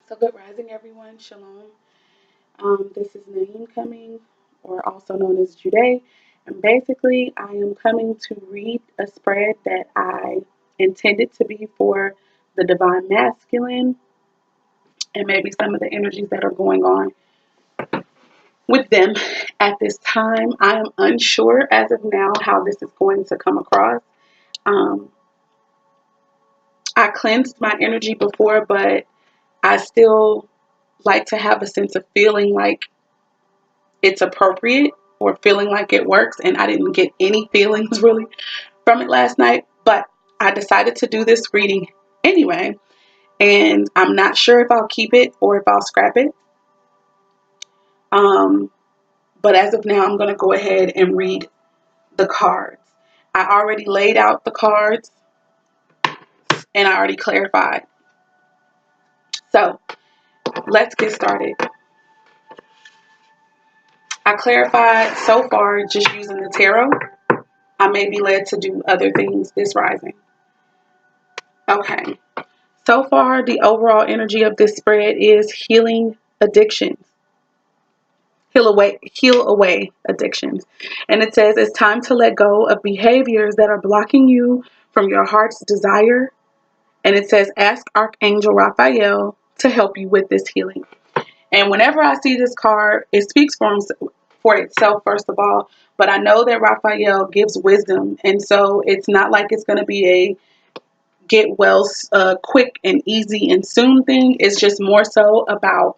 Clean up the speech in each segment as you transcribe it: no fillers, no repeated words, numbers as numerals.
So good rising, everyone. Shalom. This is Naeem coming, or also known as Jude. And basically, I am coming to read a spread that I intended to be for the divine masculine and maybe some of the energies that are going on with them at this time. I am unsure as of now how this is going to come across. Um, I cleansed my energy before, but I still like to have a sense of feeling like it's appropriate or feeling like it works, and I didn't get any feelings really from it last night, but I decided to do this reading anyway, and I'm not sure if I'll keep it or if I'll scrap it. But as of now, I'm going to go ahead and read the cards. I already laid out the cards and I already clarified. So let's get started. I clarified so far just using the tarot. I may be led to do other things this rising. Okay. So far, the overall energy of this spread is healing addictions. Heal away addictions. And it says it's time to let go of behaviors that are blocking you from your heart's desire. And it says ask Archangel Raphael to help you with this healing. And whenever I see this card, it speaks for itself, first of all. But I know that Raphael gives wisdom. And so it's not like it's going to be a get well quick and easy and soon thing. It's just more so about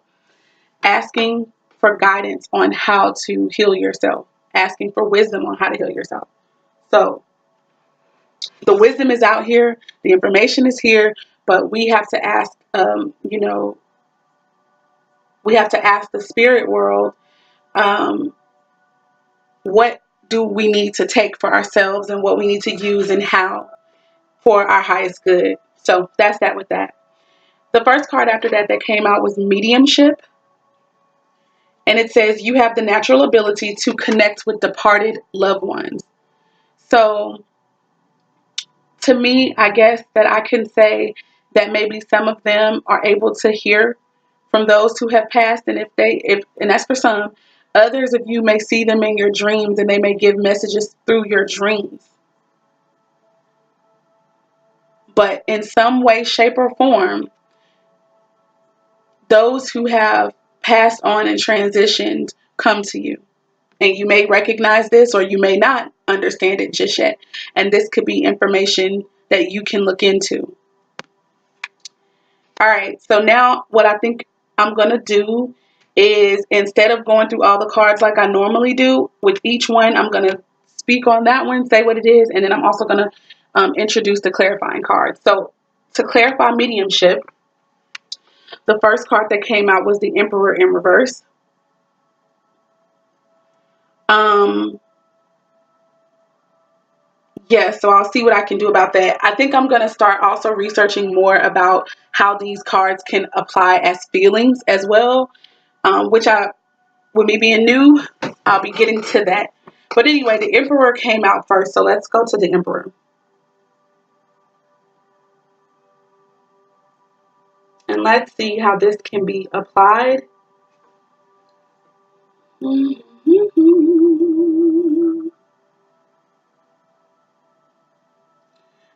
asking for guidance on how to heal yourself, asking for wisdom on how to heal yourself. So the wisdom is out here, the information is here, but we have to ask, we have to ask the spirit world, what do we need to take for ourselves and what we need to use and how for our highest good. So that's that with that. The first card after that came out was mediumship. And it says you have the natural ability to connect with departed loved ones. So to me, I guess that I can say that maybe some of them are able to hear from those who have passed. And and that's for some. Others of you may see them in your dreams and they may give messages through your dreams. But in some way, shape, or form, those who have passed on and transitioned come to you. And you may recognize this or you may not understand it just yet. And this could be information that you can look into. All right, so now what I think I'm going to do is, instead of going through all the cards like I normally do, with each one, I'm going to speak on that one, say what it is, and then I'm also going to introduce the clarifying cards. So to clarify mediumship, the first card that came out was the Emperor in reverse. Yes, so I'll see what I can do about that. I think I'm going to start also researching more about how these cards can apply as feelings as well, with me being new, I'll be getting to that. But anyway, the Emperor came out first, so let's go to the Emperor. And let's see how this can be applied.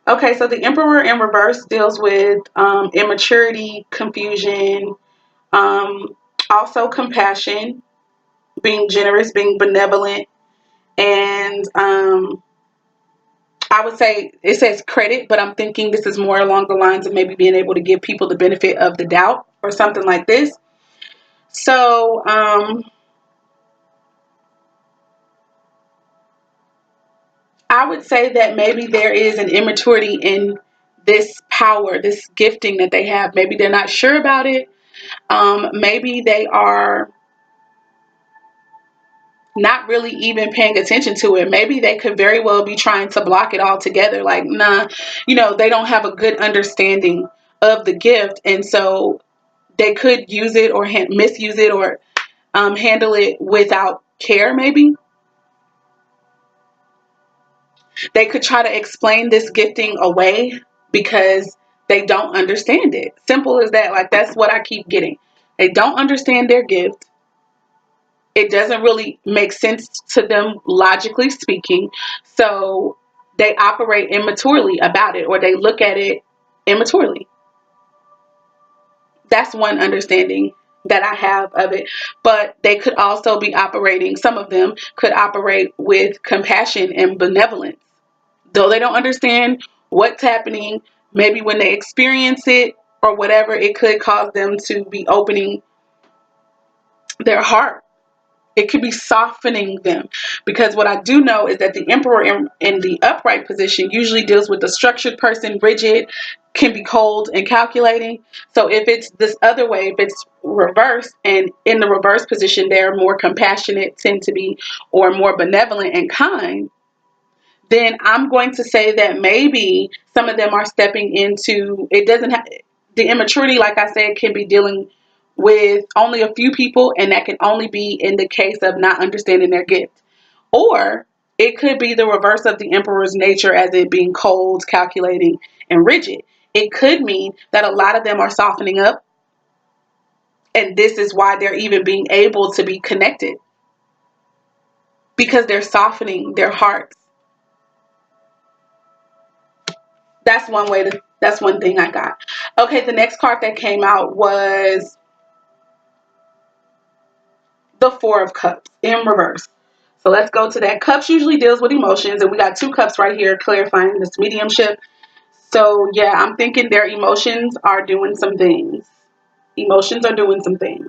Okay, so the Emperor in reverse deals with immaturity, confusion, also compassion, being generous, being benevolent, and I would say it says credit, but I'm thinking this is more along the lines of maybe being able to give people the benefit of the doubt or something like this. So I would say that maybe there is an immaturity in this power, this gifting that they have. Maybe they're not sure about it. Maybe they are not really even paying attention to it. Maybe they could very well be trying to block it all together. Like, nah, they don't have a good understanding of the gift. And so they could use it or misuse it or handle it without care, maybe. They could try to explain this gifting away because They don't understand it. Simple as that. Like, that's what I keep getting. They don't understand their gift. It doesn't really make sense to them, logically speaking. So they operate immaturely about it, or they look at it immaturely. That's one understanding that I have of it. But they could also be operating, some of them could operate with compassion and benevolence. Though they don't understand what's happening, maybe when they experience it or whatever, it could cause them to be opening their heart. It could be softening them, because what I do know is that the emperor in the upright position usually deals with the structured person, rigid, can be cold and calculating. So if it's this other way, if it's reversed, and in the reverse position, they're more compassionate, tend to be, or more benevolent and kind, then I'm going to say that maybe some of them are stepping into, it doesn't have, the immaturity, like I said, can be dealing with only a few people, and that can only be in the case of not understanding their gift. Or it could be the reverse of the emperor's nature, as it being cold, calculating, and rigid. It could mean that a lot of them are softening up, and this is why they're even being able to be connected, because they're softening their hearts. That's one thing I got. Okay, the next card that came out was the Four of Cups in reverse. So let's go to that. Cups usually deals with emotions, and we got two cups right here clarifying this mediumship. So yeah, I'm thinking their emotions are doing some things. Emotions are doing some things.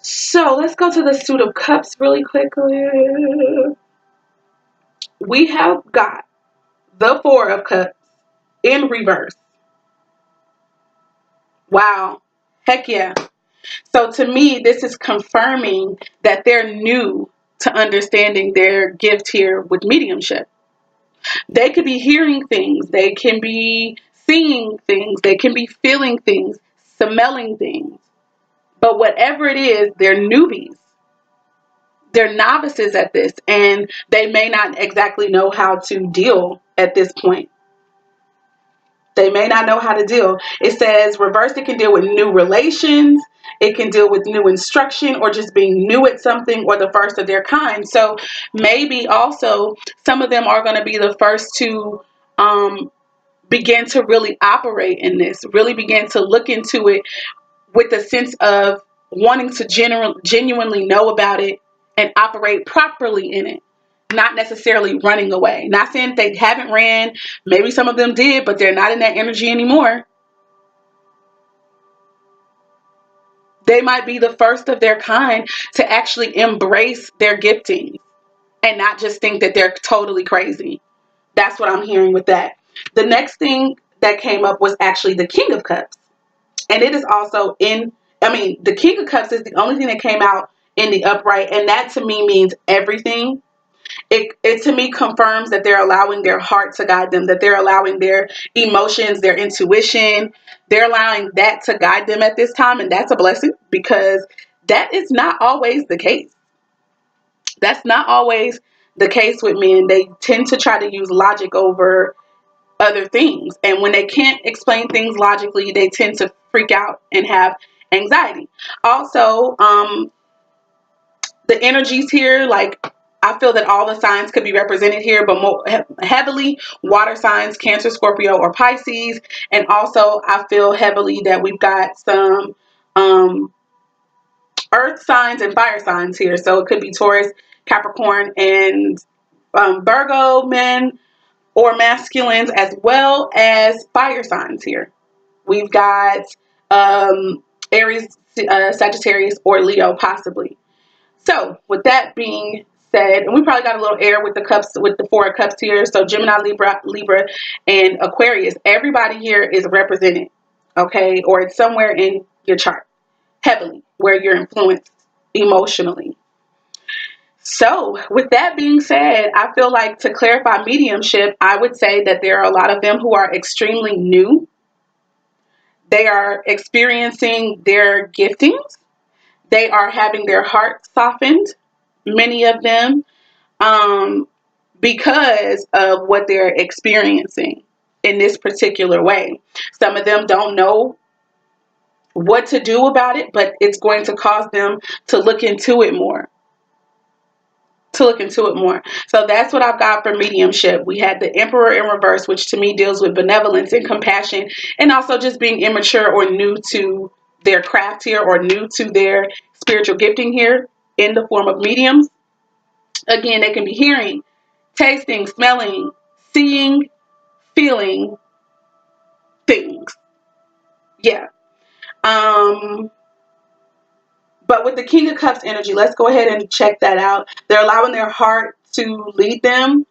So let's go to the Suit of Cups really quickly. We have got the Four of Cups in reverse. Wow. Heck yeah. So to me, this is confirming that they're new to understanding their gift here with mediumship. They could be hearing things, they can be seeing things, they can be feeling things, smelling things. But whatever it is, they're newbies. They're novices at this, and they may not exactly know how to deal at this point. They may not know how to deal. It says reverse, it can deal with new relations. It can deal with new instruction, or just being new at something, or the first of their kind. So maybe also some of them are going to be the first to begin to really operate in this, really begin to look into it with a sense of wanting to genuinely know about it and operate properly in it. Not necessarily running away. Not saying that they haven't ran. Maybe some of them did, but they're not in that energy anymore. They might be the first of their kind to actually embrace their gifting and not just think that they're totally crazy. That's what I'm hearing with that. The next thing that came up was actually the King of Cups. And it is also the King of Cups is the only thing that came out in the upright. And that to me means everything. It to me confirms that they're allowing their heart to guide them, that they're allowing their emotions, their intuition, they're allowing that to guide them at this time. And that's a blessing, because that is not always the case. That's not always the case with men. They tend to try to use logic over other things. And when they can't explain things logically, they tend to freak out and have anxiety. Also, the energies here, like, I feel that all the signs could be represented here, but more heavily water signs, Cancer, Scorpio, or Pisces. And also I feel heavily that we've got some earth signs and fire signs here. So it could be Taurus, Capricorn, and Virgo men or masculines, as well as fire signs here. We've got Aries, Sagittarius, or Leo possibly. So with that being said, and we probably got a little air with the cups, with the Four of Cups here. So Gemini, Libra, and Aquarius. Everybody here is represented, okay? Or it's somewhere in your chart, heavily, where you're influenced emotionally. So with that being said, I feel like to clarify mediumship, I would say that there are a lot of them who are extremely new. They are experiencing their giftings. They are having their hearts softened, many of them, because of what they're experiencing. in this particular way. Some of them don't know what to do about it, but it's going to cause them to look into it more. So that's what I've got for mediumship. We had the Emperor in reverse, which to me deals with benevolence and compassion, and also just being immature or new to their craft here, or new to their spiritual gifting here in the form of mediums. Again, they can be hearing, tasting, smelling, seeing, feeling things. Yeah. But with the King of Cups energy, let's go ahead and check that out. They're allowing their heart to lead them.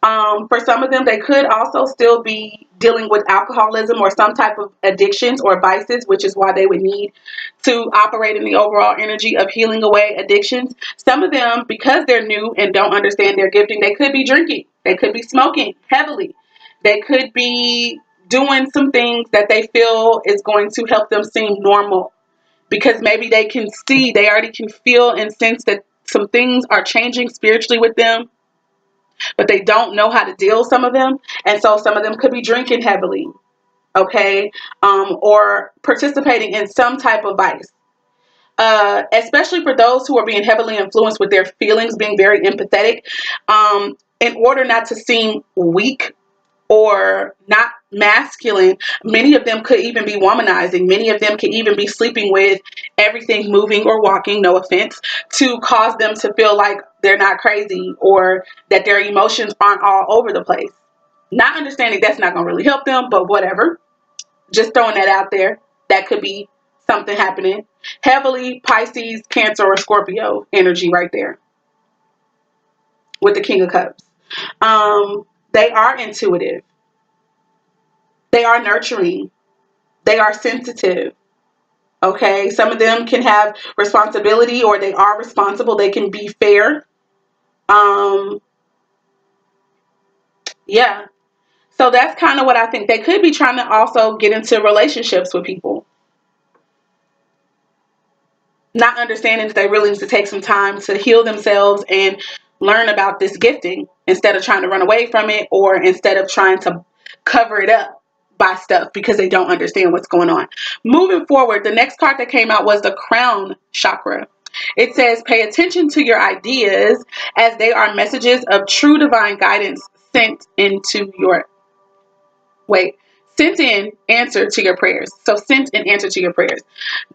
For some of them, they could also still be dealing with alcoholism or some type of addictions or vices, which is why they would need to operate in the overall energy of healing away addictions. Some of them, because they're new and don't understand their gifting, they could be drinking. They could be smoking heavily. They could be doing some things that they feel is going to help them seem normal, because maybe they can see, they already can feel and sense that some things are changing spiritually with them, but they don't know how to deal with some of them. And so some of them could be drinking heavily, okay, or participating in some type of vice. Especially for those who are being heavily influenced with their feelings, being very empathetic, in order not to seem weak or not masculine. Many of them could even be womanizing. Many of them could even be sleeping with everything moving or walking, no offense, to cause them to feel like they're not crazy or that their emotions aren't all over the place. Not understanding that's not going to really help them, but whatever. Just throwing that out there. That could be something happening. Heavily Pisces, Cancer, or Scorpio energy right there with the King of Cups. They are intuitive. They are nurturing. They are sensitive. Okay. Some of them can have responsibility, or they are responsible. They can be fair. Yeah. So that's kind of what I think. They could be trying to also get into relationships with people, not understanding that they really need to take some time to heal themselves and learn about this gifting instead of trying to run away from it, or instead of trying to cover it up by stuff because they don't understand what's going on. Moving forward, the next card that came out was the Crown Chakra. It says, pay attention to your ideas as they are messages of true divine guidance sent in answer to your prayers. So sent in answer to your prayers.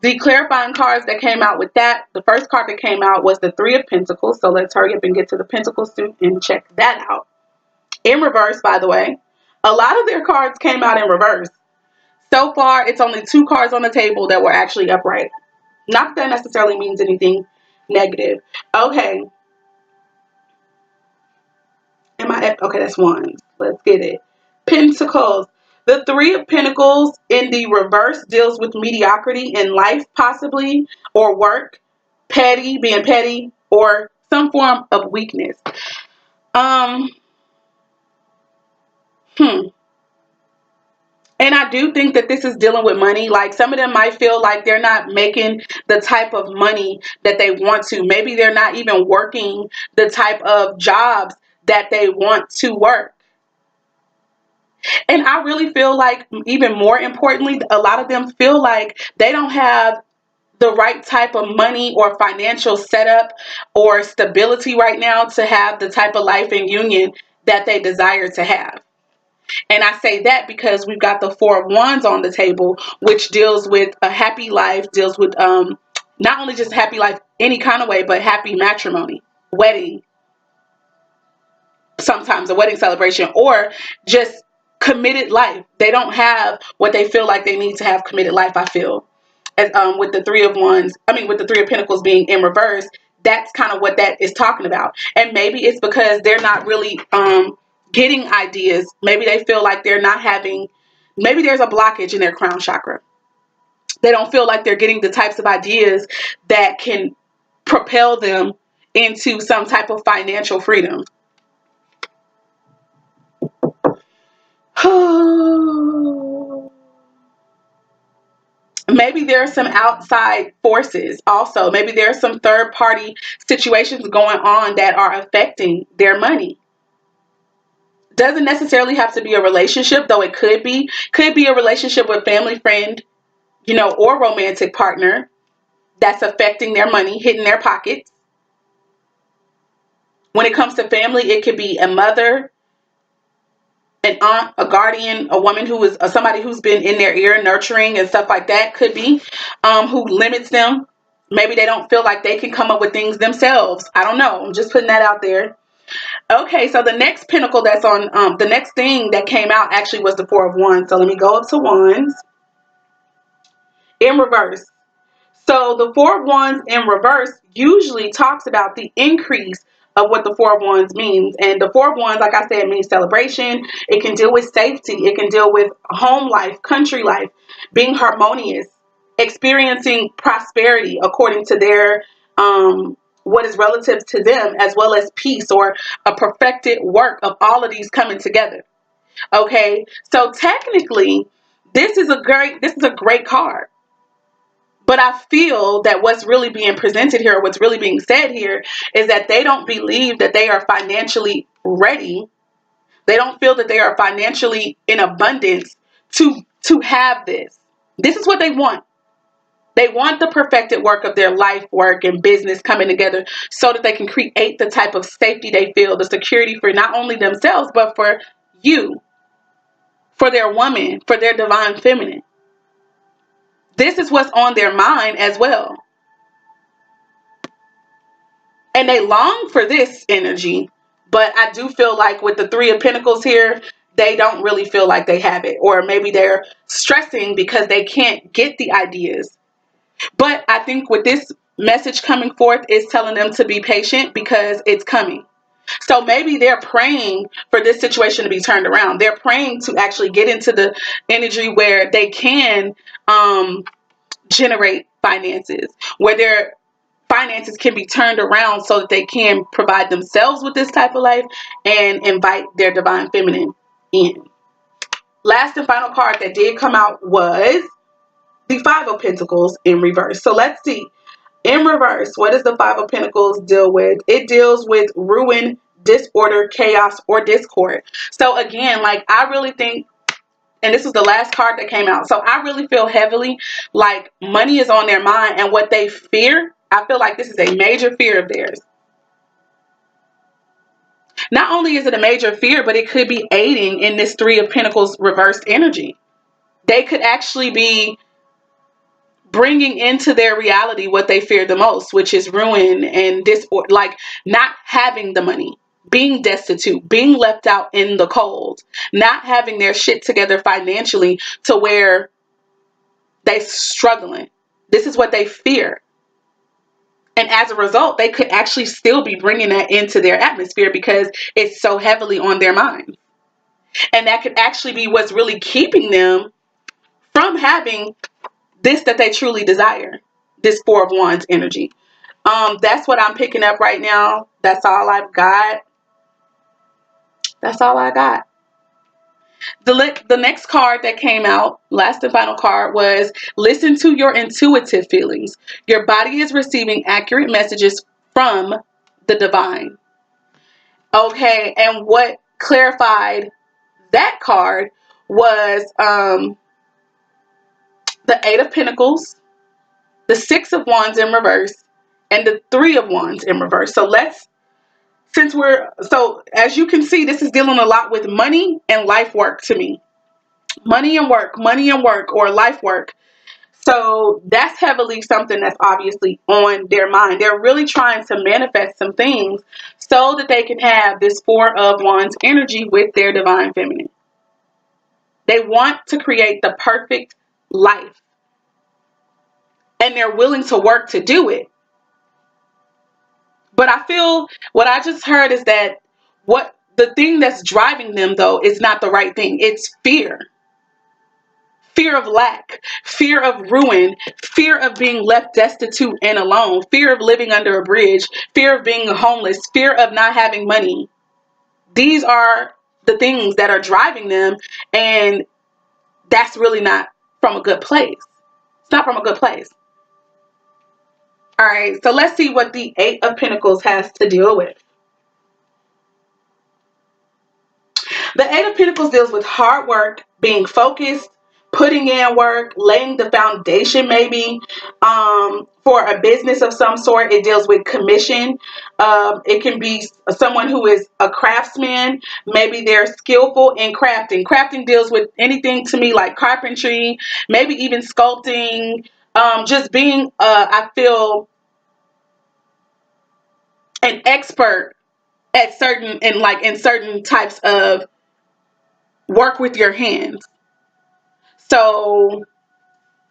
The clarifying cards that came out with that, the first card that came out was the Three of Pentacles. So let's hurry up and get to the Pentacles suit and check that out. In reverse, by the way. A lot of their cards came out in reverse. So far, it's only 2 cards on the table that were actually upright. Not that that necessarily means anything negative. Okay. Okay, that's 1. Let's get it. Pentacles. The Three of Pentacles in the reverse deals with mediocrity in life, possibly, or work, being petty, or some form of weakness. And I do think that this is dealing with money. Like, some of them might feel like they're not making the type of money that they want to. Maybe they're not even working the type of jobs that they want to work. And I really feel like, even more importantly, a lot of them feel like they don't have the right type of money or financial setup or stability right now to have the type of life and union that they desire to have. And I say that because we've got the Four of Wands on the table, which deals with a happy life, deals with not only just happy life any kind of way, but happy matrimony, wedding, sometimes a wedding celebration, or just committed life. They don't have what they feel like they need to have committed life, I feel. As, with the Three of Wands, with the Three of Pentacles being in reverse, that's kind of what that is talking about. And maybe it's because they're not really getting ideas. Maybe they feel like they're not having, maybe there's a blockage in their crown chakra. They don't feel like they're getting the types of ideas that can propel them into some type of financial freedom. Maybe there are some outside forces also. Maybe there are some third party situations going on that are affecting their money. Doesn't necessarily have to be a relationship, though it could be. Could be a relationship with family, friend, or romantic partner that's affecting their money, hitting their pockets. When it comes to family, it could be a mother, an aunt, a guardian, a woman who is somebody who's been in their ear nurturing and stuff like that. Could be who limits them. Maybe they don't feel like they can come up with things themselves. I don't know. I'm just putting that out there. Okay, so the next pinnacle that's on, the next thing that came out actually was the Four of Wands. So let me go up to Wands in reverse. So the Four of Wands in reverse usually talks about the increase of what the Four of Wands means. And the Four of Wands, like I said, means celebration. It can deal with safety. It can deal with home life, country life, being harmonious, experiencing prosperity according to their what is relative to them, as well as peace or a perfected work of all of these coming together. Okay, so technically, this is a great card. But I feel that what's really being presented here, what's really being said here, is that they don't believe that they are financially ready. They don't feel that they are financially in abundance to have this. This is what they want. They want the perfected work of their life work and business coming together so that they can create the type of safety they feel, the security for not only themselves, but for you, for their woman, for their divine feminine. This is what's on their mind as well. And they long for this energy, but I do feel like with the Three of Pentacles here, they don't really feel like they have it. Or maybe they're stressing because they can't get the ideas. But I think with this message coming forth is telling them to be patient because it's coming. So maybe they're praying for this situation to be turned around. They're praying to actually get into the energy where they can generate finances, where their finances can be turned around so that they can provide themselves with this type of life and invite their divine feminine in. Last and final card that did come out was the Five of Pentacles in reverse. So let's see. In reverse, what does the Five of Pentacles deal with? It deals with ruin, disorder, chaos, or discord. So again, like I really think, and this was the last card that came out, so I really feel heavily like money is on their mind, and what they fear, I feel like this is a major fear of theirs. Not only is it a major fear, but it could be aiding in this Three of Pentacles reversed energy. They could actually be bringing into their reality what they fear the most, which is ruin and disorder, like not having the money, being destitute, being left out in the cold, not having their shit together financially to where they're struggling. This is what they fear. And as a result, they could actually still be bringing that into their atmosphere because it's so heavily on their mind. And that could actually be what's really keeping them from having this that they truly desire. This Four of Wands energy. That's what I'm picking up right now. That's all I've got. That's all I got. The next card that came out, last and final card, was listen to your intuitive feelings. Your body is receiving accurate messages from the divine. Okay, and what clarified that card was the Eight of Pentacles, the Six of Wands in reverse, and the Three of Wands in reverse. So as you can see, this is dealing a lot with money and life work to me. Money and work, or life work. So that's heavily something that's obviously on their mind. They're really trying to manifest some things so that they can have this Four of Wands energy with their divine feminine. They want to create the perfect life. And they're willing to work to do it. But I feel what I just heard is that what the thing that's driving them, though, is not the right thing. It's fear. Fear of lack, fear of ruin, fear of being left destitute and alone, fear of living under a bridge, fear of being homeless, fear of not having money. These are the things that are driving them, and that's really not from a good place. It's not from a good place. All right, so let's see what the Eight of Pentacles has to deal with. The Eight of Pentacles deals with hard work, being focused, putting in work, laying the foundation maybe for a business of some sort. It deals with commission. It can be someone who is a craftsman. Maybe they're skillful in crafting. Crafting deals with anything to me like carpentry, maybe even sculpting, just being, I feel, an expert at in certain types of work with your hands. So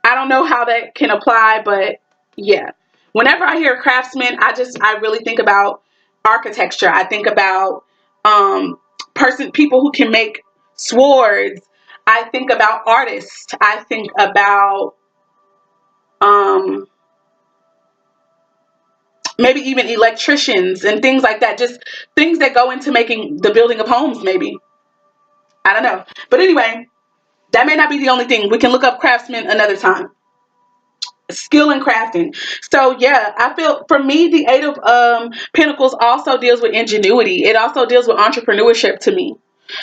I don't know how that can apply, but yeah. Whenever I hear craftsman, I really think about architecture. I think about people who can make swords. I think about artists. I think about um, maybe even electricians and things like that. Just things that go into making the building of homes, maybe. I don't know. But anyway, that may not be the only thing. We can look up craftsmen another time. Skill in crafting. So yeah, I feel for me the Eight of Pentacles also deals with ingenuity. It also deals with entrepreneurship to me.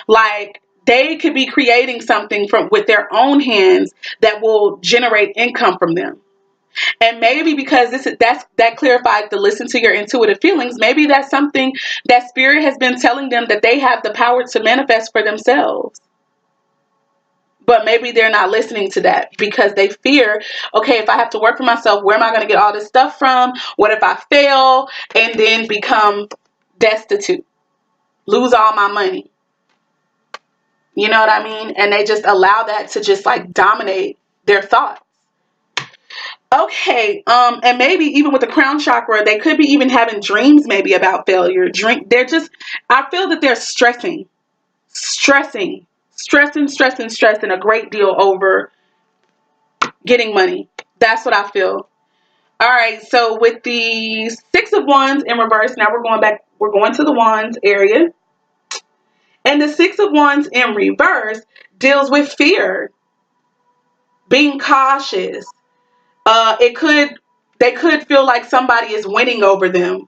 Like they could be creating something from with their own hands that will generate income from them. And maybe because that clarifies the listen to your intuitive feelings, maybe that's something that spirit has been telling them that they have the power to manifest for themselves. But maybe they're not listening to that because they fear, okay, if I have to work for myself, where am I going to get all this stuff from? What if I fail and then become destitute, lose all my money? You know what I mean? And they just allow that to just like dominate their thoughts. Okay, and maybe even with the crown chakra, they could be even having dreams maybe about failure. I feel that they're stressing, stressing a great deal over getting money. That's what I feel. All right, so with the Six of Wands in reverse, now we're going to the Wands area. And the Six of Wands in reverse deals with fear, being cautious. They could feel like somebody is winning over them.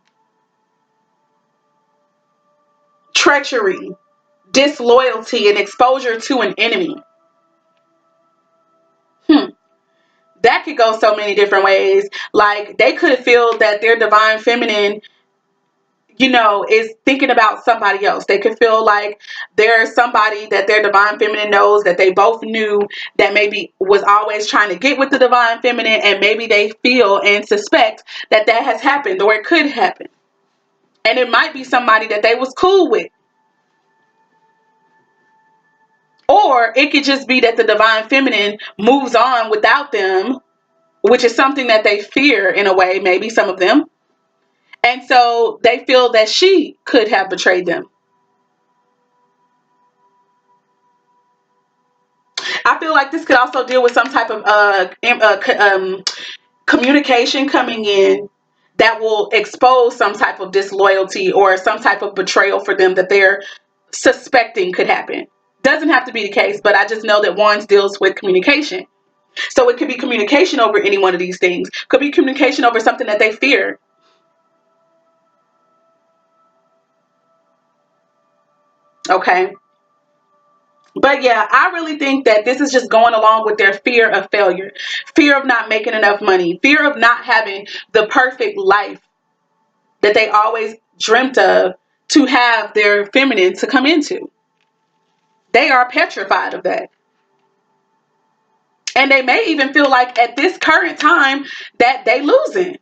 Treachery, disloyalty, and exposure to an enemy. That could go so many different ways. Like they could feel that their divine feminine, is thinking about somebody else. They could feel like there's somebody that their divine feminine knows that they both knew that maybe was always trying to get with the divine feminine, and maybe they feel and suspect that has happened or it could happen. And it might be somebody that they was cool with. Or it could just be that the divine feminine moves on without them, which is something that they fear in a way, maybe some of them. And so they feel that she could have betrayed them. I feel like this could also deal with some type of communication coming in that will expose some type of disloyalty or some type of betrayal for them that they're suspecting could happen. Doesn't have to be the case, but I just know that Wands deals with communication. So it could be communication over any one of these things. Could be communication over something that they fear. Okay. But yeah, I really think that this is just going along with their fear of failure, fear of not making enough money, fear of not having the perfect life that they always dreamt of to have their feminine to come into. They are petrified of that. And they may even feel like at this current time that they losing.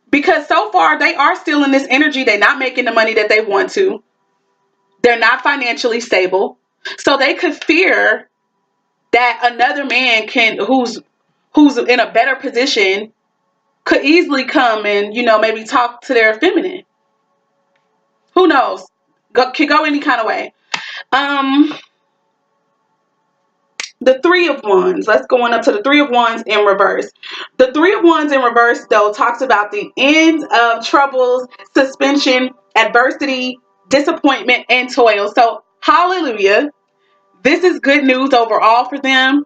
Because so far they are still in this energy. They're not making the money that they want to. They're not financially stable. So they could fear that another man who's in a better position could easily come and, maybe talk to their feminine. Who knows? Could go any kind of way. The Three of Wands. Let's go on up to the Three of Wands in reverse. The Three of Wands in reverse, though, talks about the end of troubles, suspension, adversity, disappointment, and toil. So, hallelujah. This is good news overall for them.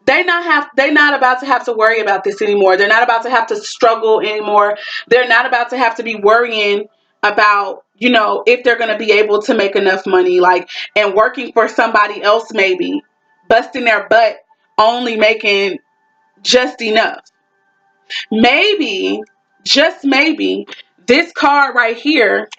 They're not about to have to worry about this anymore. They're not about to have to struggle anymore. They're not about to have to be worrying about, if they're going to be able to make enough money, like, and working for somebody else, maybe busting their butt, only making just enough. Maybe, just maybe, this card right here,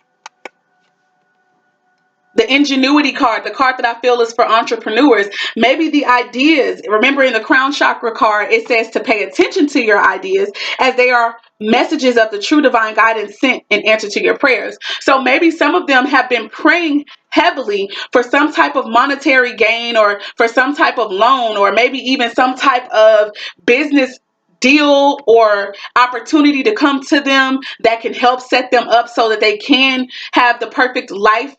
the ingenuity card, the card that I feel is for entrepreneurs, maybe the ideas, remember in the crown chakra card, it says to pay attention to your ideas as they are messages of the true divine guidance sent in answer to your prayers. So maybe some of them have been praying heavily for some type of monetary gain, or for some type of loan, or maybe even some type of business deal or opportunity to come to them that can help set them up so that they can have the perfect life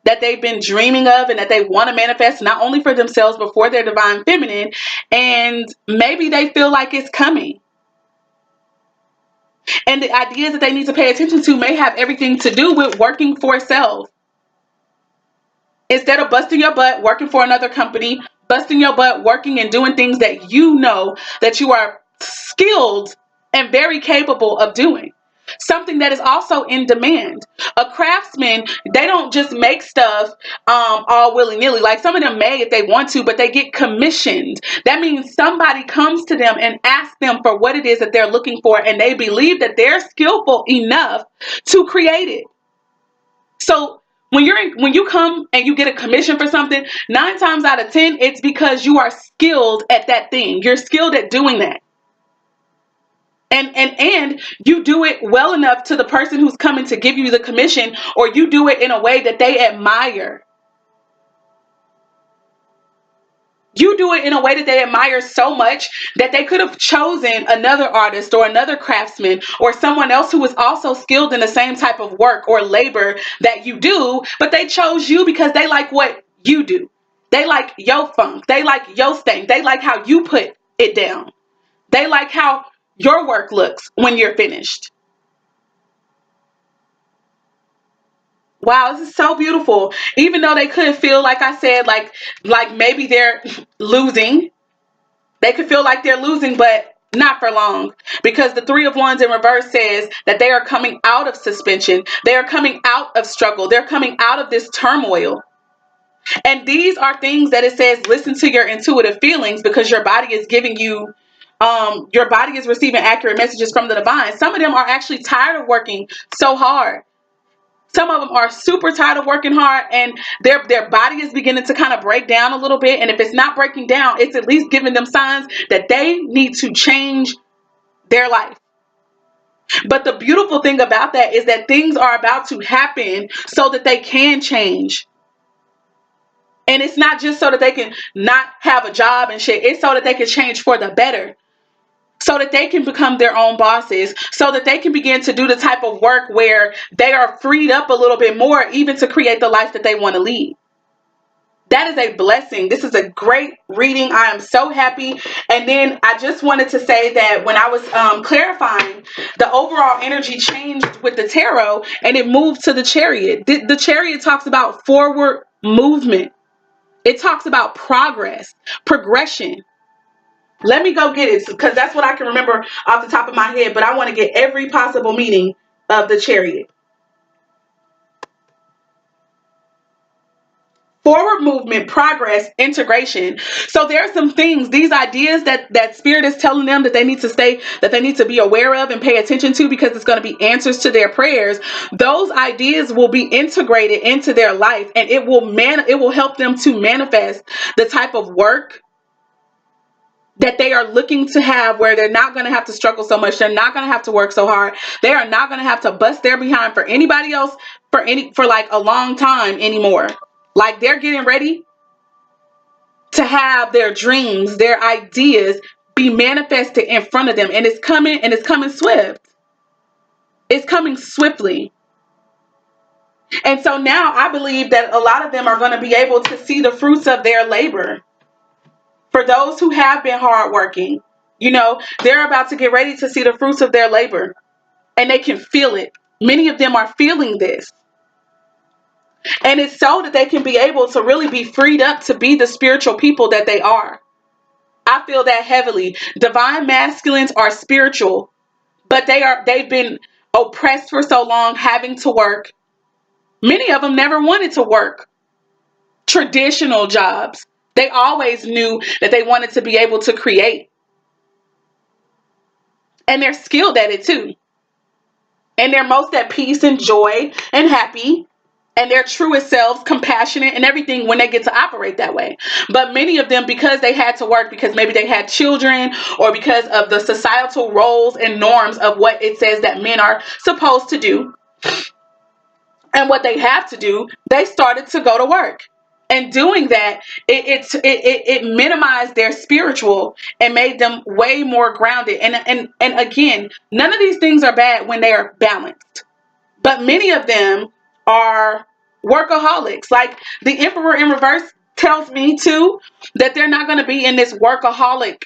that they've been dreaming of and that they want to manifest, not only for themselves but for their divine feminine. And maybe they feel like it's coming, and the ideas that they need to pay attention to may have everything to do with working for self. Instead of busting your butt working for another company, busting your butt working and doing things that you know that you are skilled and very capable of doing. Something that is also in demand. A craftsman, they don't just make stuff all willy-nilly. Like, some of them may if they want to, but they get commissioned. That means somebody comes to them and asks them for what it is that they're looking for, and they believe that they're skillful enough to create it. So when you come and you get a commission for something, 9 times out of 10, it's because you are skilled at that thing. You're skilled at doing that. And you do it well enough to the person who's coming to give you the commission, or you do it in a way that they admire. You do it in a way that they admire so much that they could have chosen another artist or another craftsman or someone else who is also skilled in the same type of work or labor that you do, but they chose you because they like what you do. They like your funk. They like your stank. They like how you put it down. They like how your work looks when you're finished. Wow, this is so beautiful. Even though they could feel, like I said, like maybe they're losing. They could feel like they're losing, but not for long, because the 3 of Wands in reverse says that they are coming out of suspension. They are coming out of struggle. They're coming out of this turmoil. And these are things that it says, listen to your intuitive feelings, because your body is giving you, your body is receiving accurate messages from the divine. Some of them are actually tired of working so hard. Some of them are super tired of working hard, and their body is beginning to kind of break down a little bit. And if it's not breaking down, it's at least giving them signs that they need to change their life. But the beautiful thing about that is that things are about to happen so that they can change. And it's not just so that they can not have a job and shit. It's so that they can change for the better. So that they can become their own bosses, so that they can begin to do the type of work where they are freed up a little bit more, even to create the life that they want to lead. That is a blessing. This is a great reading. I am so happy. And then I just wanted to say that when I was clarifying, the overall energy changed with the tarot, and it moved to the Chariot. The Chariot talks about forward movement. It talks about progress, progression. Let me go get it, because that's what I can remember off the top of my head, but I want to get every possible meaning of the Chariot. Forward movement, progress, integration. So there are some things, these ideas that Spirit is telling them that they need to be aware of and pay attention to, because it's going to be answers to their prayers. Those ideas will be integrated into their life, and it will help them to manifest the type of work that they are looking to have, where they're not going to have to struggle so much. They're not going to have to work so hard. They are not going to have to bust their behind for anybody else for like a long time anymore. Like, they're getting ready to have their dreams, their ideas be manifested in front of them. And it's coming, and it's coming swift. It's coming swiftly. And so now I believe that a lot of them are going to be able to see the fruits of their labor. For those who have been hardworking, they're about to get ready to see the fruits of their labor, and they can feel it. Many of them are feeling this. And it's so that they can be able to really be freed up to be the spiritual people that they are. I feel that heavily. Divine masculines are spiritual, but they've been oppressed for so long, having to work. Many of them never wanted to work traditional jobs. They always knew that they wanted to be able to create. And they're skilled at it too. And they're most at peace and joy and happy. And their truest selves, compassionate and everything when they get to operate that way. But many of them, because they had to work, because maybe they had children, or because of the societal roles and norms of what it says that men are supposed to do and what they have to do, they started to go to work. And doing that, it minimized their spiritual and made them way more grounded. And again, none of these things are bad when they are balanced. But many of them are workaholics. Like the Emperor in reverse tells me too, that they're not going to be in this workaholic,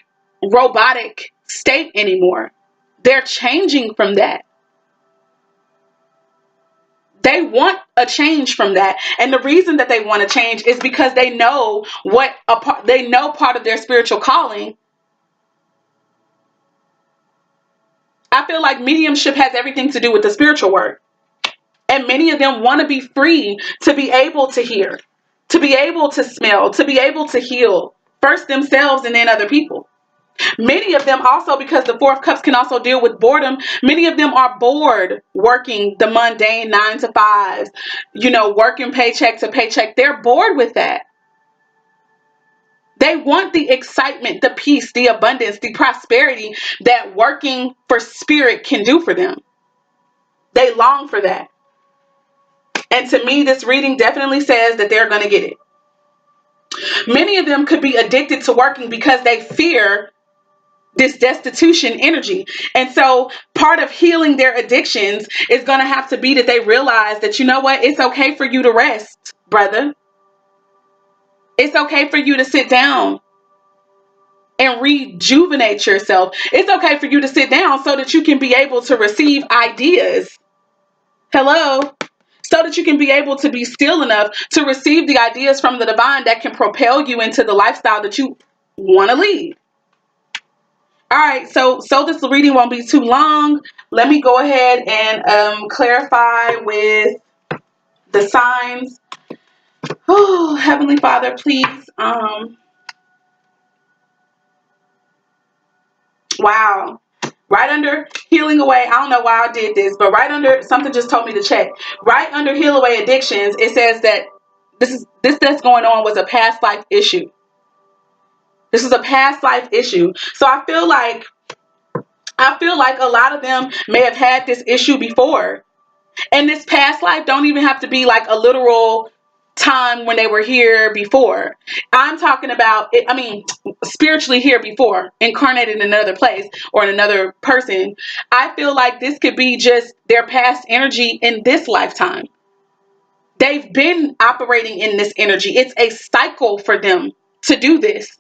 robotic state anymore. They're changing from that. They want a change from that. And the reason that they want to change is because they know part of their spiritual calling. I feel like mediumship has everything to do with the spiritual work. And many of them want to be free to be able to hear, to be able to smell, to be able to heal, first themselves and then other people. Many of them also, because the Four of Cups can also deal with boredom, many of them are bored working the mundane 9 to 5s, working paycheck to paycheck. They're bored with that. They want the excitement, the peace, the abundance, the prosperity that working for spirit can do for them. They long for that. And to me, this reading definitely says that they're going to get it. Many of them could be addicted to working because they fear this destitution energy. And so part of healing their addictions is going to have to be that they realize that, you know what, it's okay for you to rest, brother. It's okay for you to sit down and rejuvenate yourself. It's okay for you to sit down so that you can be able to receive ideas. Hello? So that you can be able to be still enough to receive the ideas from the divine that can propel you into the lifestyle that you want to lead. All right, so this reading won't be too long. Let me go ahead and clarify with the signs. Oh, Heavenly Father, please. Wow. Right under healing away, I don't know why I did this, but right under, something just told me to check. Right under heal away addictions, it says that this that's going on was a past life issue. This is a past life issue. So I feel like a lot of them may have had this issue before. And this past life don't even have to be like a literal time when they were here before. I'm talking about it, spiritually here before, incarnated in another place or in another person. I feel like this could be just their past energy in this lifetime. They've been operating in this energy. It's a cycle for them to do this.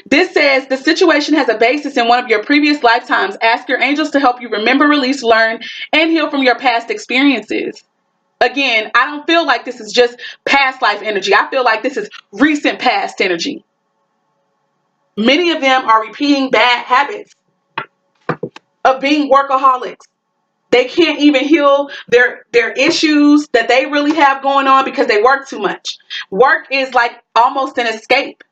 This says the situation has a basis in one of your previous lifetimes. Ask your angels to help you remember, release, learn, and heal from your past experiences. Again, I don't feel like this is just past life energy. I feel like this is recent past energy. Many of them are repeating bad habits of being workaholics. They can't even heal their issues that they really have going on because they work too much. Work is like almost an escape.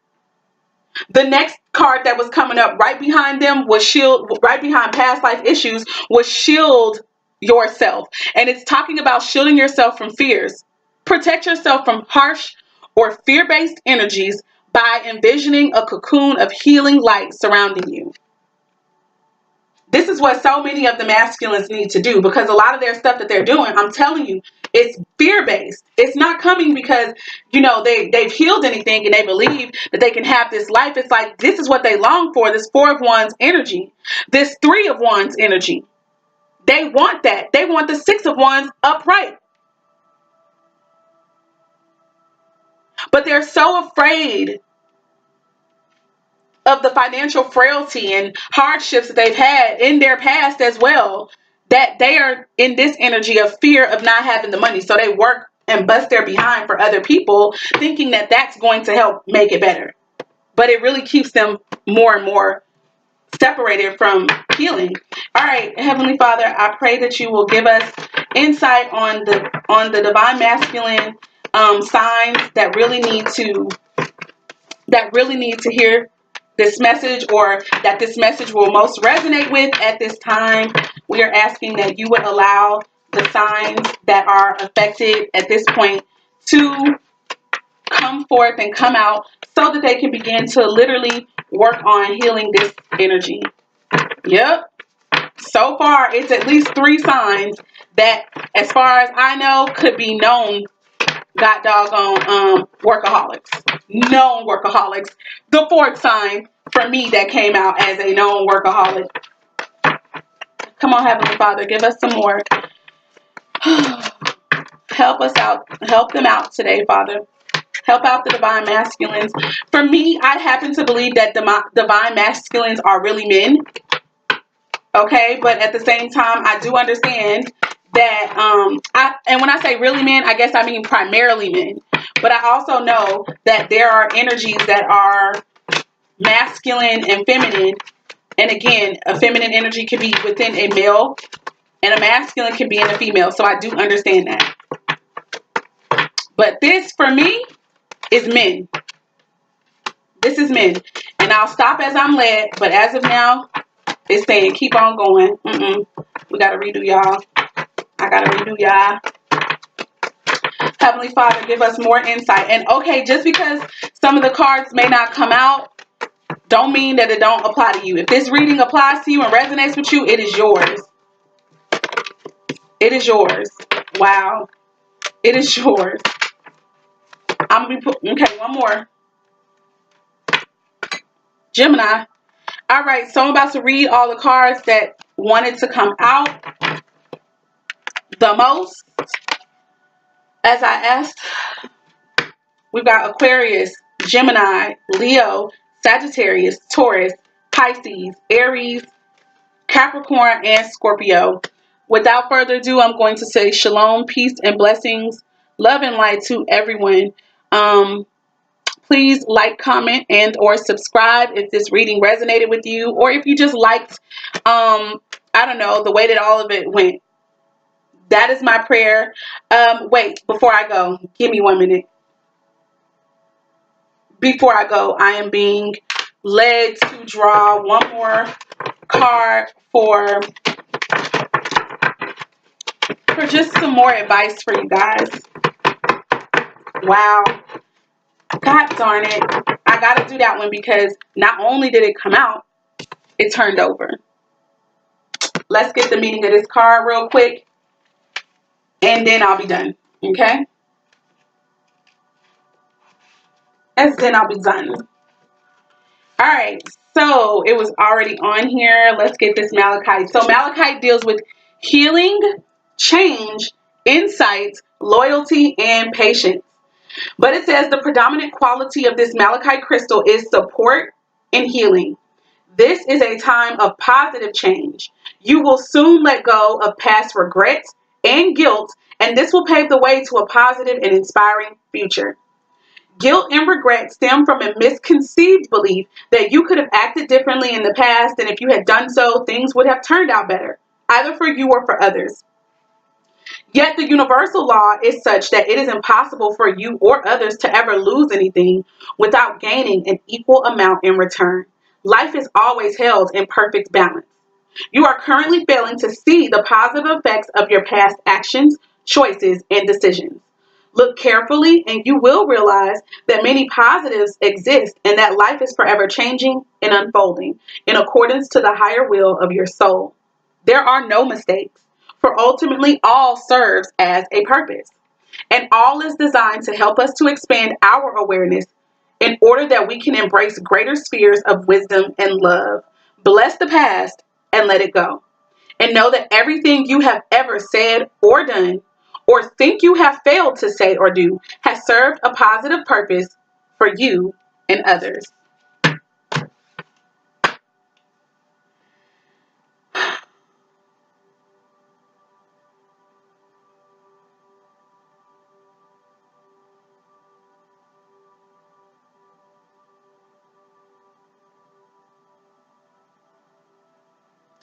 The next card that was coming up right behind them was shield, right behind past life issues, was shield yourself. And it's talking about shielding yourself from fears. Protect yourself from harsh or fear-based energies by envisioning a cocoon of healing light surrounding you. This is what so many of the masculines need to do, because a lot of their stuff that they're doing, I'm telling you, it's fear-based. It's not coming because, they've healed anything and they believe that they can have this life. It's like, this is what they long for, this Four of Wands energy, this Three of Wands energy. They want that. They want the Six of Wands upright. But they're so afraid of the financial frailty and hardships that they've had in their past as well, that they are in this energy of fear of not having the money. So they work and bust their behind for other people, thinking that that's going to help make it better. But it really keeps them more and more separated from healing. All right, Heavenly Father, I pray that you will give us insight on the divine masculine signs that really need to hear this message, or that this message will most resonate with at this time. We are asking that you would allow the signs that are affected at this point to come forth and come out so that they can begin to literally work on healing this energy. Yep. So far, it's at least 3 signs that, as far as I know, could be known got doggone workaholics. Known workaholics. The 4th sign for me that came out as a known workaholic. Come on, Heavenly Father, give us some more. Help us out. Help them out today, Father. Help out the divine masculines. For me, I happen to believe that the divine masculines are really men. Okay, but at the same time, I do understand that and when I say really men, I guess I mean primarily men. But I also know that there are energies that are masculine and feminine. And again, a feminine energy can be within a male, and a masculine can be in a female. So I do understand that. But this, for me, is men. This is men. And I'll stop as I'm led, but as of now, it's saying keep on going. We got to redo y'all. I got to redo y'all. Heavenly Father, give us more insight. And okay, just because some of the cards may not come out, don't mean that it don't apply to you. If this reading applies to you and resonates with you, it is yours. It is yours. Wow. It is yours. I'm going to be okay, one more. Gemini. All right, so I'm about to read all the cards that wanted to come out the most. As I asked, we've got Aquarius, Gemini, Leo, Sagittarius, Taurus, Pisces, Aries, Capricorn, and Scorpio. Without further ado, I'm going to say shalom, peace, and blessings, love and light to everyone. Please like, comment, and or subscribe if this reading resonated with you, or if you just liked, I don't know, the way that all of it went. That is my prayer. Wait, before I go, give me 1 minute. Before I go, I am being led to draw one more card for just some more advice for you guys. Wow. God darn it. I got to do that one because not only did it come out, it turned over. Let's get the meaning of this card real quick, and then I'll be done. Okay? And then I'll be done. All right. So it was already on here. Let's get this Malachite. So Malachite deals with healing, change, insight, loyalty, and patience. But it says the predominant quality of this Malachite crystal is support and healing. This is a time of positive change. You will soon let go of past regrets and guilt, and this will pave the way to a positive and inspiring future. Guilt and regret stem from a misconceived belief that you could have acted differently in the past, and if you had done so, things would have turned out better, either for you or for others. Yet the universal law is such that it is impossible for you or others to ever lose anything without gaining an equal amount in return. Life is always held in perfect balance. You are currently failing to see the positive effects of your past actions, choices, and decisions. Look carefully and you will realize that many positives exist and that life is forever changing and unfolding in accordance to the higher will of your soul. There are no mistakes, for ultimately all serves as a purpose, and all is designed to help us to expand our awareness in order that we can embrace greater spheres of wisdom and love. Bless the past and let it go. And know that everything you have ever said or done, or think you have failed to say or do, has served a positive purpose for you and others.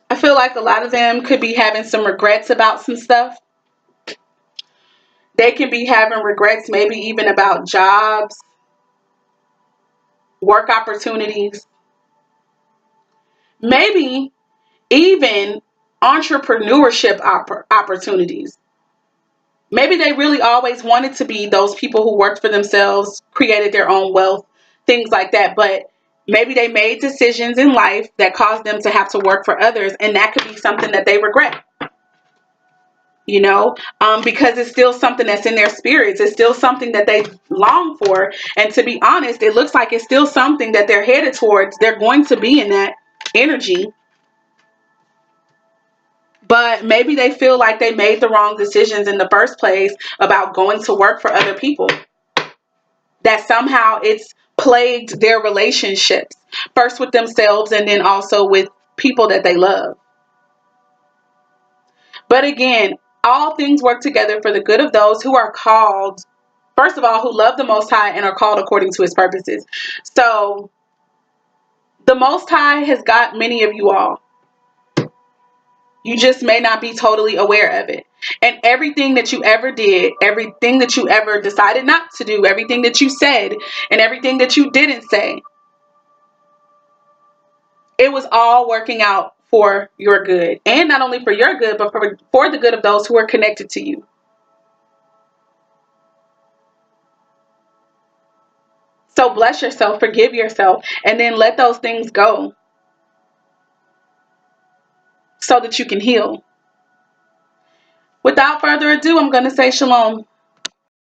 I feel like a lot of them could be having some regrets about some stuff. They can be having regrets, maybe even about jobs, work opportunities, maybe even entrepreneurship opportunities. Maybe they really always wanted to be those people who worked for themselves, created their own wealth, things like that. But maybe they made decisions in life that caused them to have to work for others. And that could be something that they regret, because it's still something that's in their spirits. It's still something that they long for. And to be honest, it looks like it's still something that they're headed towards. They're going to be in that energy. But maybe they feel like they made the wrong decisions in the first place about going to work for other people. That somehow it's plagued their relationships, first with themselves and then also with people that they love. But again, all things work together for the good of those who are called, first of all, who love the Most High and are called according to his purposes. So the Most High has got many of you all. You just may not be totally aware of it. And everything that you ever did, everything that you ever decided not to do, everything that you said, and everything that you didn't say, it was all working out for your good. And not only for your good, but for the good of those who are connected to you. So bless yourself, forgive yourself, and then let those things go so that you can heal. Without further ado, I'm going to say shalom.